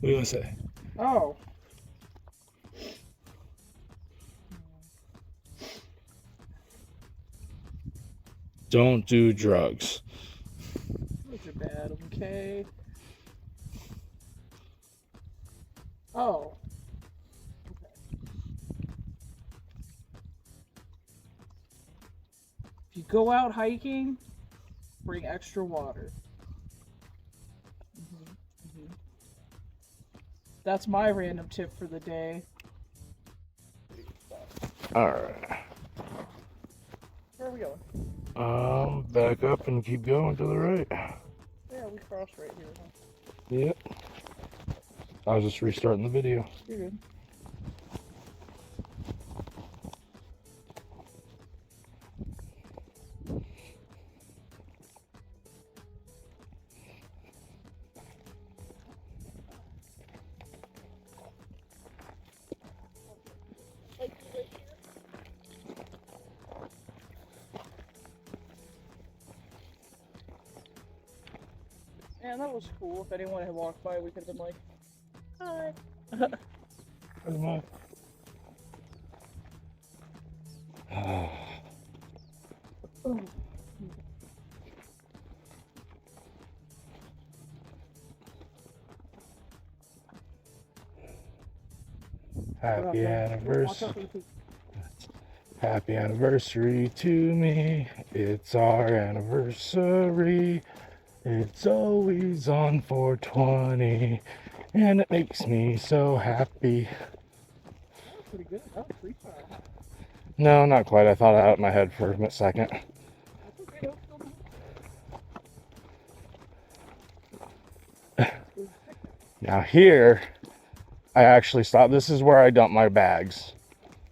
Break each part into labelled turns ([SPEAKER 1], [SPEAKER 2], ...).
[SPEAKER 1] What do you want to say?
[SPEAKER 2] Oh.
[SPEAKER 1] Don't do drugs.
[SPEAKER 2] Those are bad, okay? Oh. If you go out hiking, bring extra water. hmm hmm That's my random tip for the day.
[SPEAKER 1] All right.
[SPEAKER 2] Where are we going?
[SPEAKER 1] Back up and keep going to the right.
[SPEAKER 2] Yeah, we crossed right here. Huh?
[SPEAKER 1] Yep. I was just restarting the video.
[SPEAKER 2] You're good. Man, that was cool. If anyone had walked by, we could have been like, hi.
[SPEAKER 1] Pretty much. Happy anniversary. Happy anniversary to me. It's our anniversary. It's always on 420. And it makes me so happy.
[SPEAKER 2] That was pretty good. That was freestyle.
[SPEAKER 1] No, not quite. I thought it out in my head for a second.
[SPEAKER 2] That's okay. That was still good.
[SPEAKER 1] Now here, I actually stopped. This is where I dump my bags.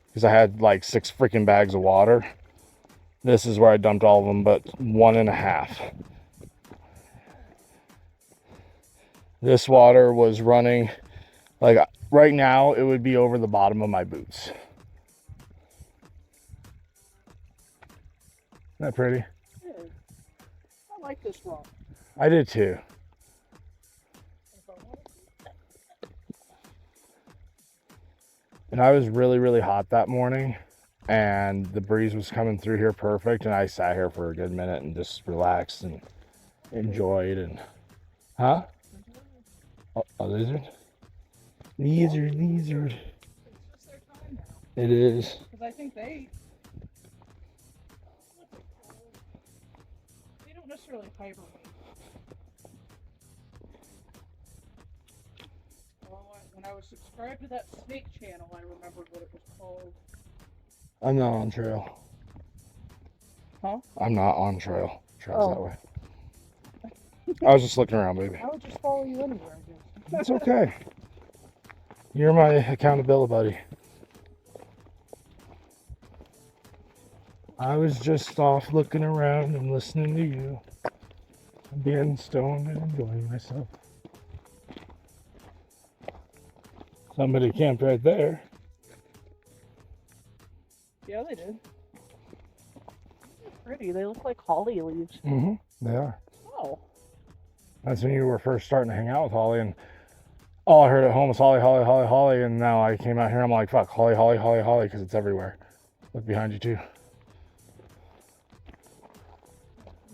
[SPEAKER 1] Because I had like 6 freaking bags of water. This is where I dumped all of them, but 1.5. This water was running, like right now, it would be over the bottom of my boots. Isn't that pretty?
[SPEAKER 2] Yeah. I like this rock.
[SPEAKER 1] I did too. And I was really, really hot that morning. And the breeze was coming through here perfect. And I sat here for a good minute and just relaxed and enjoyed. And, huh? Oh, a lizard? Lizard.
[SPEAKER 2] It's just their time now.
[SPEAKER 1] It is.
[SPEAKER 2] Because I think they don't necessarily hibernate. Well, when I was subscribed to that snake channel, I remembered what it was called.
[SPEAKER 1] I'm not on trail.
[SPEAKER 2] Huh?
[SPEAKER 1] I'm not on trail. Trail's that
[SPEAKER 2] Oh.
[SPEAKER 1] way. I was just looking around, baby.
[SPEAKER 2] I would just follow you anywhere, I guess.
[SPEAKER 1] It's okay. You're my accountability buddy. I was just off looking around and listening to you. I'm being stoned and enjoying myself. Somebody camped right there.
[SPEAKER 2] Yeah, they did. They're pretty. They look like holly leaves.
[SPEAKER 1] Mm-hmm. They are.
[SPEAKER 2] Oh.
[SPEAKER 1] That's when you were first starting to hang out with Holly, and all I heard at home was Holly, Holly, Holly, Holly, and now I came out here, I'm like, fuck, Holly, Holly, Holly, Holly, because it's everywhere. Look behind you too.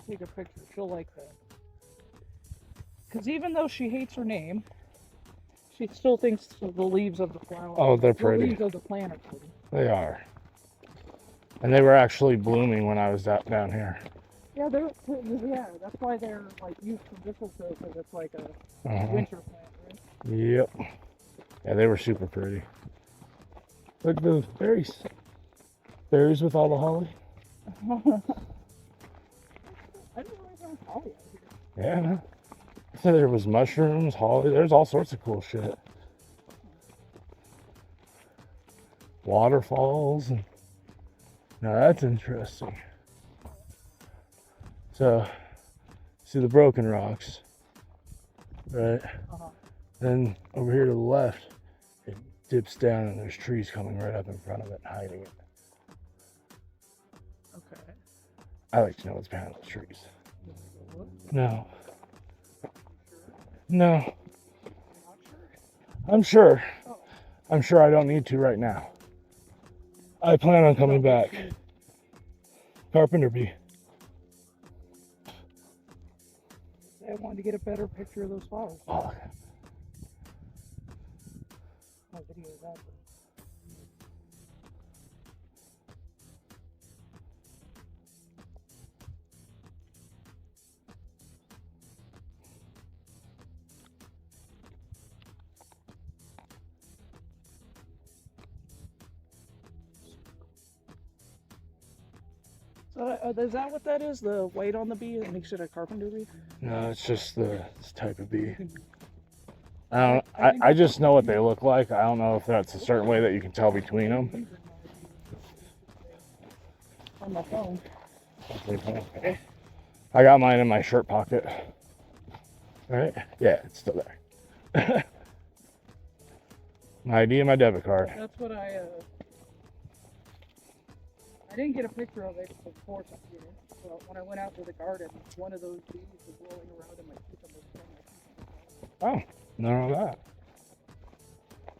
[SPEAKER 2] Take a picture. She'll like that. Because even though she hates her name, she still thinks the leaves of the flower.
[SPEAKER 1] Oh, they're
[SPEAKER 2] The
[SPEAKER 1] pretty.
[SPEAKER 2] leaves of the plant are pretty.
[SPEAKER 1] They are. And they were actually blooming when I was down here.
[SPEAKER 2] Yeah, that's why they're like used for mistletoe, because it's like a winter plant, right?
[SPEAKER 1] Yep. Yeah, they were super pretty. Look at those berries. Berries with all the holly.
[SPEAKER 2] I didn't realize there was holly out here.
[SPEAKER 1] Yeah. So there was mushrooms, holly. There's all sorts of cool shit. Waterfalls. And now that's interesting. So, see the broken rocks, right? Then over here to the left, it dips down and there's trees coming right up in front of it, hiding it.
[SPEAKER 2] Okay.
[SPEAKER 1] I like to know what's behind those trees. No. No.
[SPEAKER 2] Not sure.
[SPEAKER 1] I'm sure.
[SPEAKER 2] Oh,
[SPEAKER 1] I'm sure I don't need to right now. I plan on coming back. Carpenter bee.
[SPEAKER 2] I wanted to get a better picture of those flowers.
[SPEAKER 1] Oh, okay.
[SPEAKER 2] My video is out. So, is that what that is? The white on the bee? It makes it a carpenter bee?
[SPEAKER 1] No, it's just this type of bee.
[SPEAKER 2] Mhm.
[SPEAKER 1] I just know what they look like. I don't know if that's a certain way that you can tell between them.
[SPEAKER 2] On my phone.
[SPEAKER 1] I got mine in my shirt pocket. Right? Yeah, it's still there. My ID and my debit card.
[SPEAKER 2] That's what I didn't get a picture of it before computer. But when I went out to the garden, one of those bees was rolling around in my cucumber plant.
[SPEAKER 1] Oh, none of that.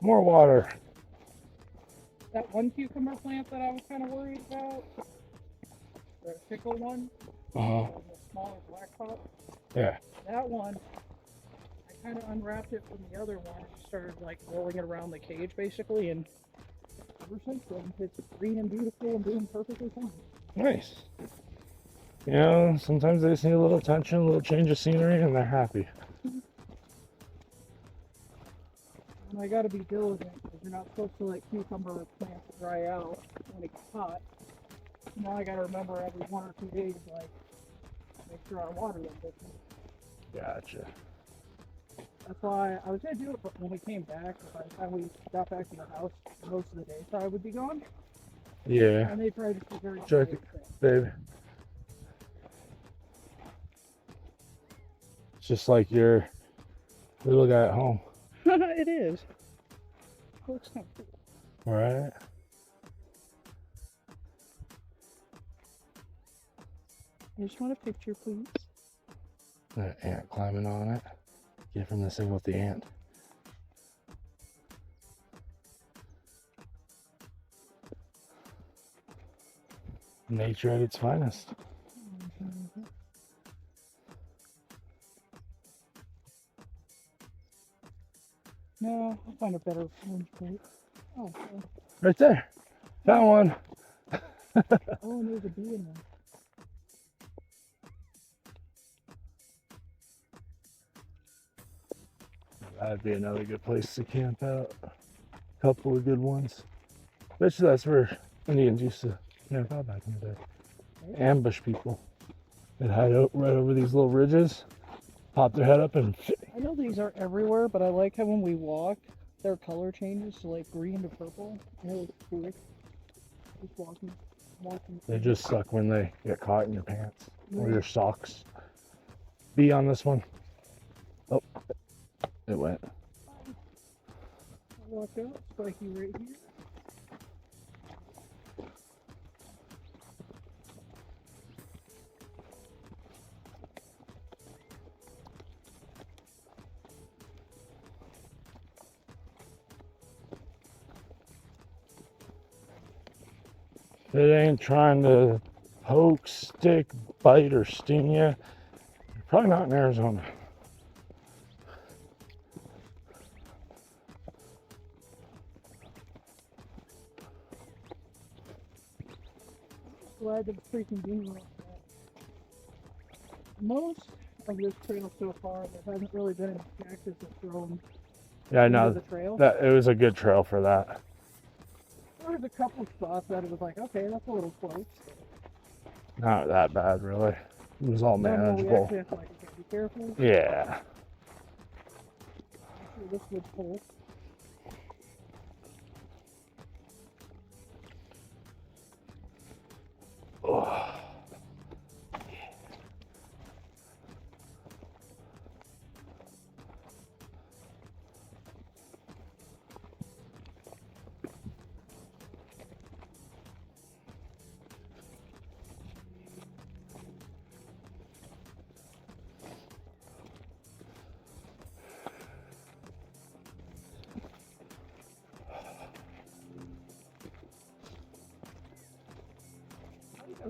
[SPEAKER 1] More water.
[SPEAKER 2] That one cucumber plant that I was kind of worried about, the pickle one,
[SPEAKER 1] Uh-huh.
[SPEAKER 2] the smaller black pot,
[SPEAKER 1] Yeah.
[SPEAKER 2] that one, I kind of unwrapped it from the other one and started like rolling it around the cage basically, and ever since then it's green and beautiful and doing perfectly fine.
[SPEAKER 1] Nice. You know, sometimes they just need a little attention, a little change of scenery, and they're happy.
[SPEAKER 2] And I got to be diligent because you're not supposed to let cucumber plants dry out when it gets hot. Now I got to remember every 1 or 2 days, like, make sure I water them.
[SPEAKER 1] Gotcha.
[SPEAKER 2] That's why I was going to do it, but when we came back, by the time we got back to the house, most of the day probably would be gone.
[SPEAKER 1] Yeah,
[SPEAKER 2] And they probably just be very
[SPEAKER 1] Check
[SPEAKER 2] quiet.
[SPEAKER 1] baby. It's just like your little guy at home.
[SPEAKER 2] It is. It looks kind of cool.
[SPEAKER 1] Right?
[SPEAKER 2] I just want a picture, please.
[SPEAKER 1] An ant climbing on it. Get from this thing with the ant. Nature at its finest.
[SPEAKER 2] No, I'll find a better orange plate. Oh, okay.
[SPEAKER 1] Right there. Found one.
[SPEAKER 2] Oh, and there's a bee in there.
[SPEAKER 1] That'd be another good place to camp out. Couple of good ones. Bet you that's where Indians used to camp out back in the day. Ambush people. They'd hide out right over these little ridges, pop their head up and
[SPEAKER 2] I know these are everywhere, but I like how when we walk, their color changes to like green to purple. And it looks cool. Just walking.
[SPEAKER 1] they just suck when they get caught in your pants or your socks. Bee on this one. Oh, it went.
[SPEAKER 2] Watch out, spiky right here.
[SPEAKER 1] It ain't trying to poke, stick, bite, or sting you. You're probably not in Arizona.
[SPEAKER 2] Glad that it's freaking being like that. Most of this trail so far, there hasn't really been any cactus that's grown
[SPEAKER 1] Yeah, I
[SPEAKER 2] into
[SPEAKER 1] know
[SPEAKER 2] the trail.
[SPEAKER 1] that it was a good trail for that.
[SPEAKER 2] There was a couple spots that it was like, okay, that's a little close.
[SPEAKER 1] Not that bad, really. It was all
[SPEAKER 2] Then when we
[SPEAKER 1] manageable.
[SPEAKER 2] actually have to like, okay, be careful.
[SPEAKER 1] Yeah.
[SPEAKER 2] Sure this would pull.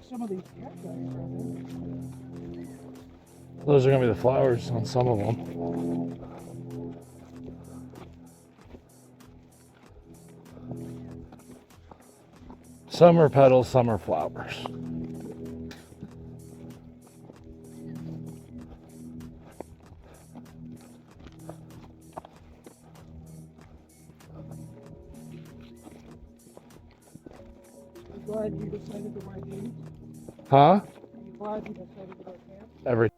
[SPEAKER 2] some of these cacti right there.
[SPEAKER 1] Those are gonna be the flowers on some of them. Some are petals, some are flowers.
[SPEAKER 2] I'm glad you decided to wear jeans.
[SPEAKER 1] Huh?
[SPEAKER 2] I'm glad you decided to wear pants.
[SPEAKER 1] Every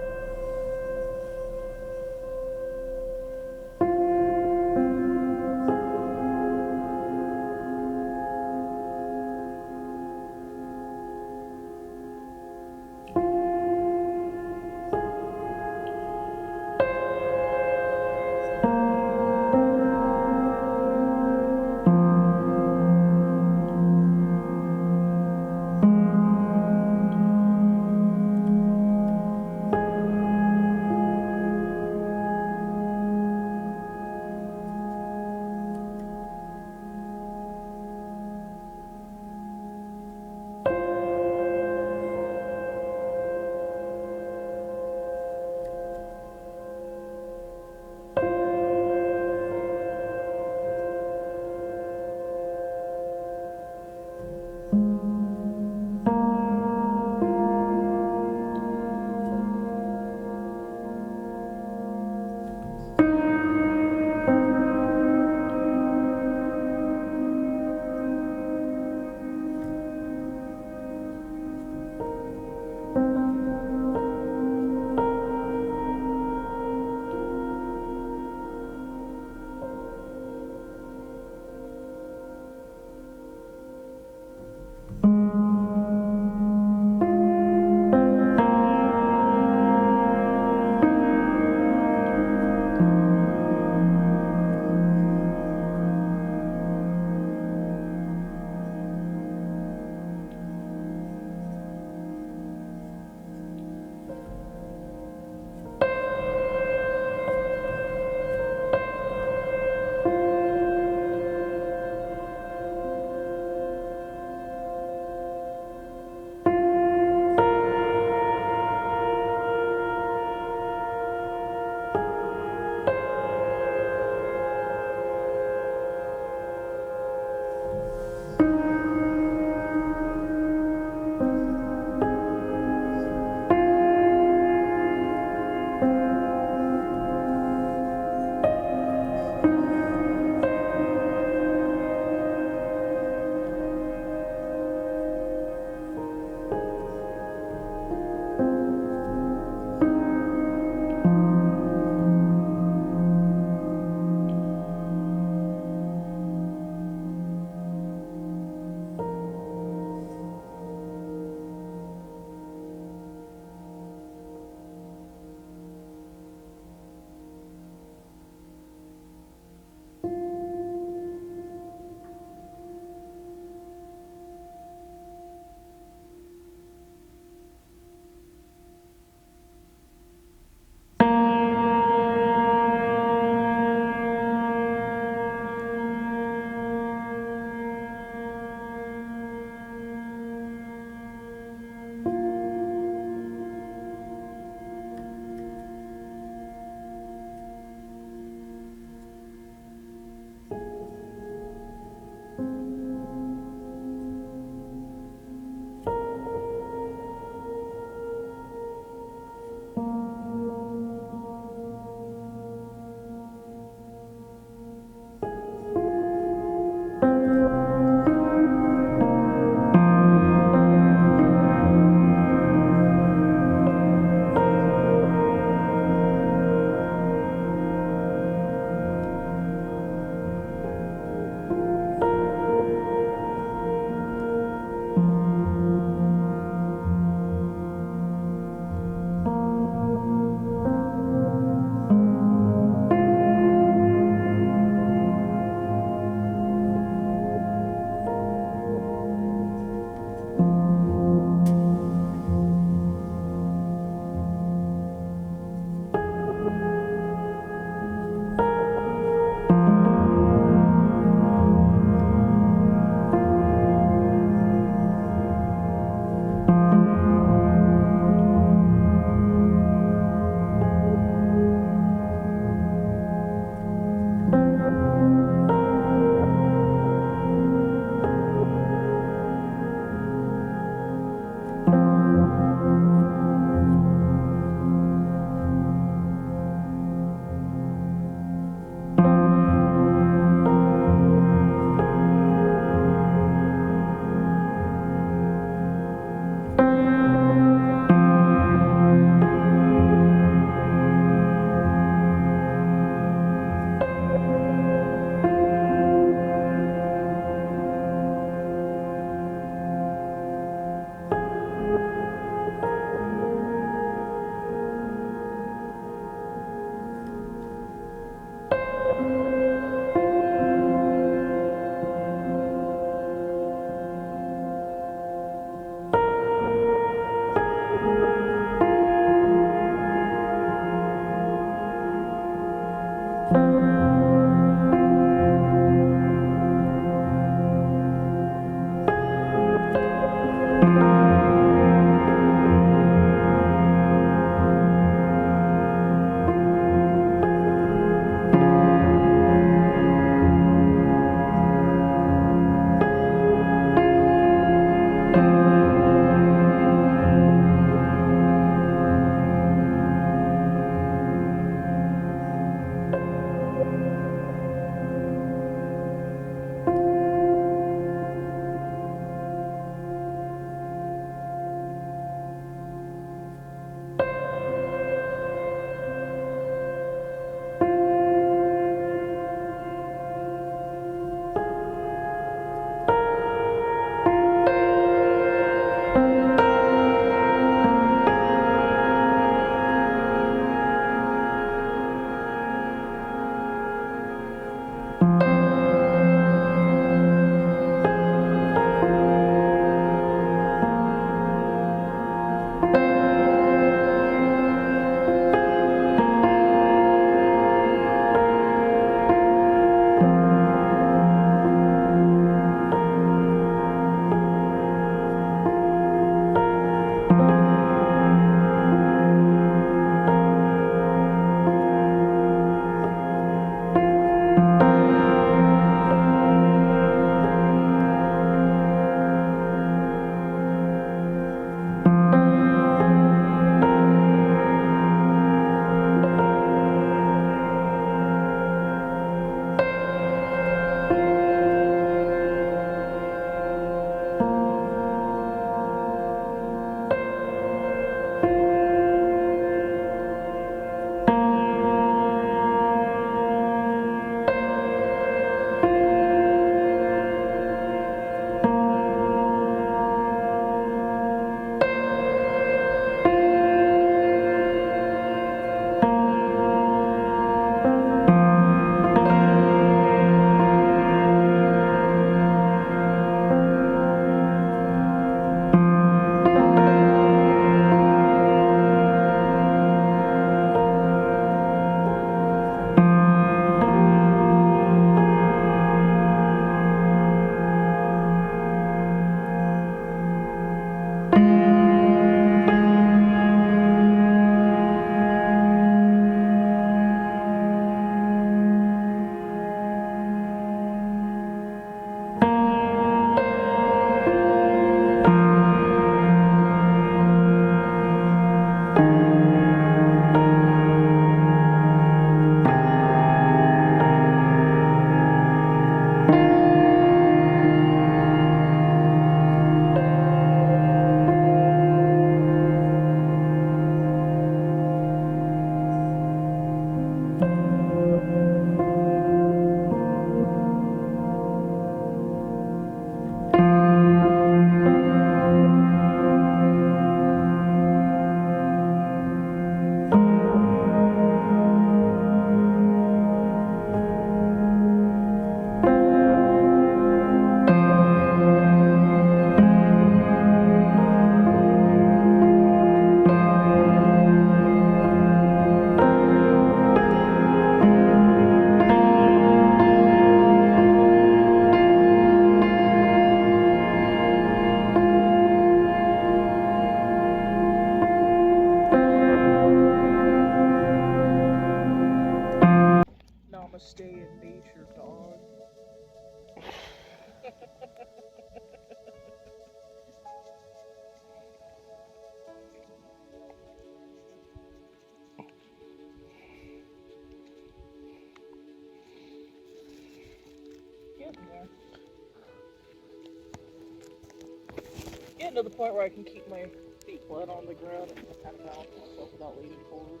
[SPEAKER 2] gotten to the point where I can keep my feet flat on the ground and kind of balance myself without leaning forward.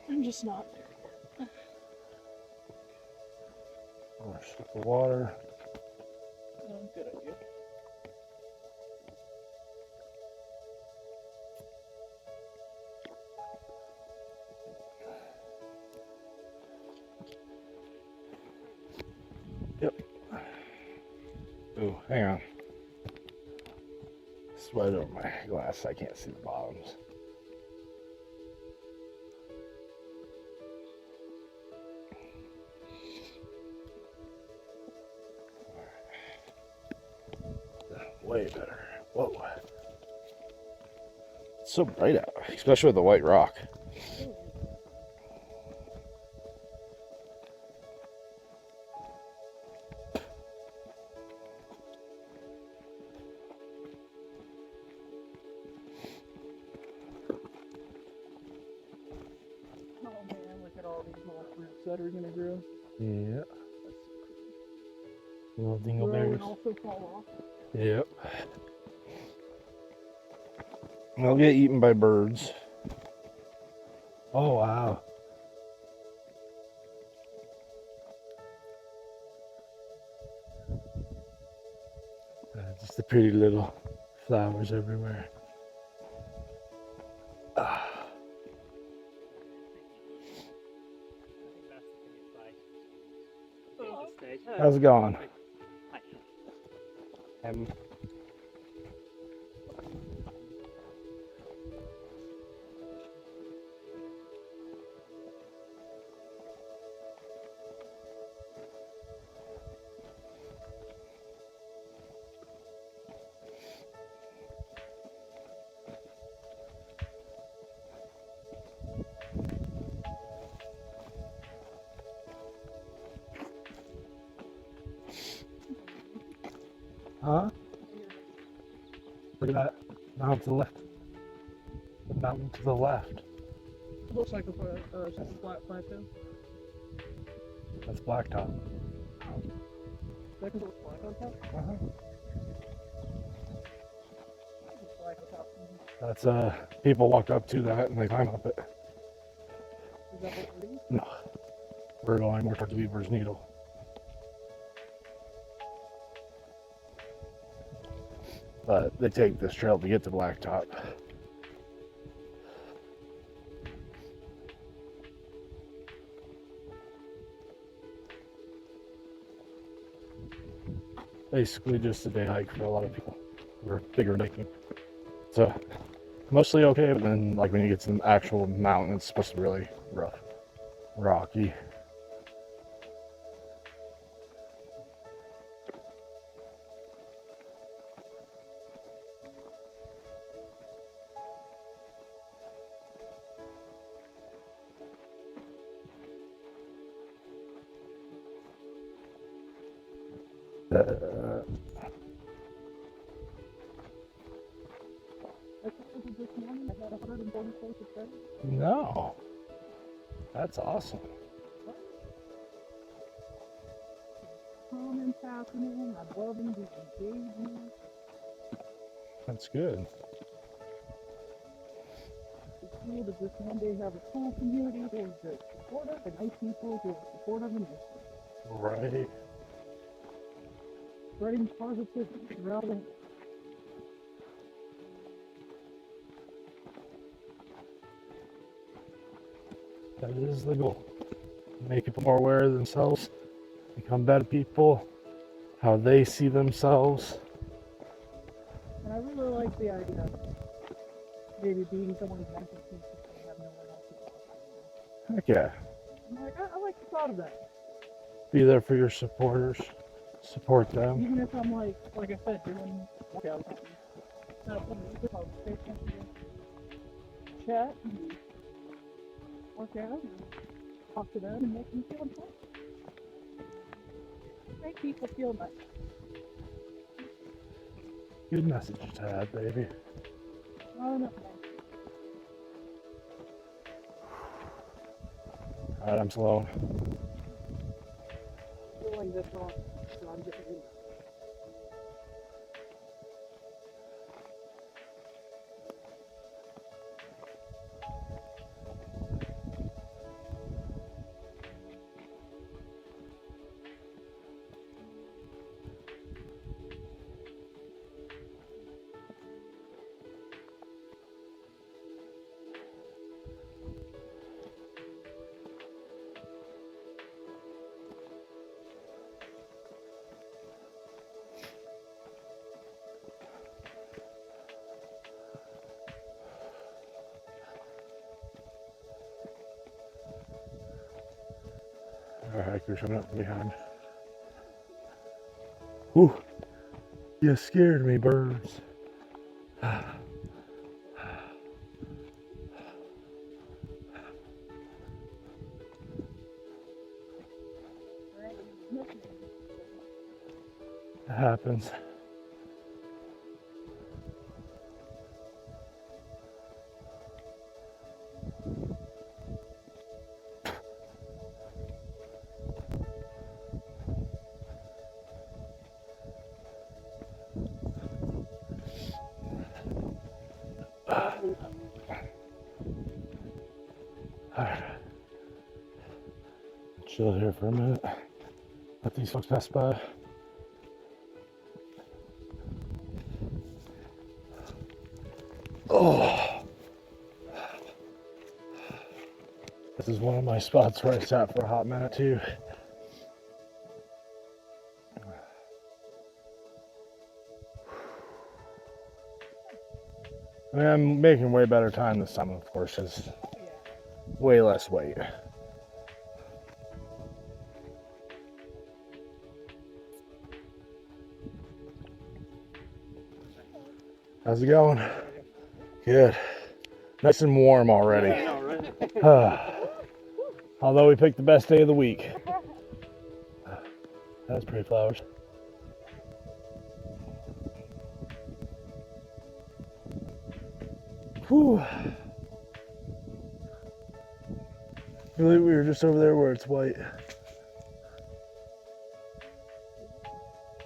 [SPEAKER 2] I'm just not there.
[SPEAKER 1] More sip of water.
[SPEAKER 2] Good idea.
[SPEAKER 1] Yep. Ooh, hang on. Sweat over my glass. I can't see the bottoms. Way better. Whoa. It's so bright out, especially with the white rock.
[SPEAKER 2] Oh man, look at all these little fruits that are gonna grow.
[SPEAKER 1] Yeah. Little
[SPEAKER 2] Grow and
[SPEAKER 1] dingleberries.
[SPEAKER 2] also fall off.
[SPEAKER 1] Yep. They'll get eaten by birds. Oh, wow. Just the pretty little flowers everywhere. How's it going? Huh? Look at that mountain to the left. The mountain to the left.
[SPEAKER 2] Looks like a flat plateau.
[SPEAKER 1] That's blacktop.
[SPEAKER 2] That can look black on top.
[SPEAKER 1] Uh-huh.
[SPEAKER 2] It's black on top.
[SPEAKER 1] That's people walk up to that and they climb up it.
[SPEAKER 2] Is that what we're doing?
[SPEAKER 1] No. We're going more towards Weaver's Needle. But they take this trail to get to Blacktop. Basically just a day hike for a lot of people. We're bigger hiking. So mostly okay, but then like when you get to the actual mountain, it's supposed to be really rough. Rocky.
[SPEAKER 2] This morning I had 144%.
[SPEAKER 1] No. That's awesome.
[SPEAKER 2] Comments happening. I'm loving the engagement.
[SPEAKER 1] That's good.
[SPEAKER 2] It's cool to just one day have a cool community who is just supportive and nice people who are supportive and
[SPEAKER 1] Right.
[SPEAKER 2] spreading positivity throughout it.
[SPEAKER 1] That is the goal. Make people more aware of themselves, become better people, how they see themselves.
[SPEAKER 2] And I really like the idea of maybe being someone's mentor piece if they have no one else to talk to.
[SPEAKER 1] Heck yeah.
[SPEAKER 2] I'm like, I like the thought of that.
[SPEAKER 1] Be there for your supporters. Support them.
[SPEAKER 2] Even if I'm like I said, doing workouts. Not putting music on, pay attention to chat and work out and talk to them and make them feel important. Make people feel nice.
[SPEAKER 1] Good message to have, baby.
[SPEAKER 2] Oh, no.
[SPEAKER 1] Alright, I'm slow.
[SPEAKER 2] Feeling this wrong, so I'm getting it.
[SPEAKER 1] Our hiker's coming up behind. Whew. You scared me, birds. It happens. Alright. Chill here for a minute. Let these folks pass by. Oh. This is one of my spots where I sat for a hot minute too. I mean, I'm making way better time this time, of course, because way less weight. How's it going? Good. Nice and warm already. Although we picked the best day of the week. That's pretty flowers. Whew. Really, we were just over there where it's white.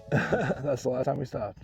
[SPEAKER 1] That's the last time we stopped.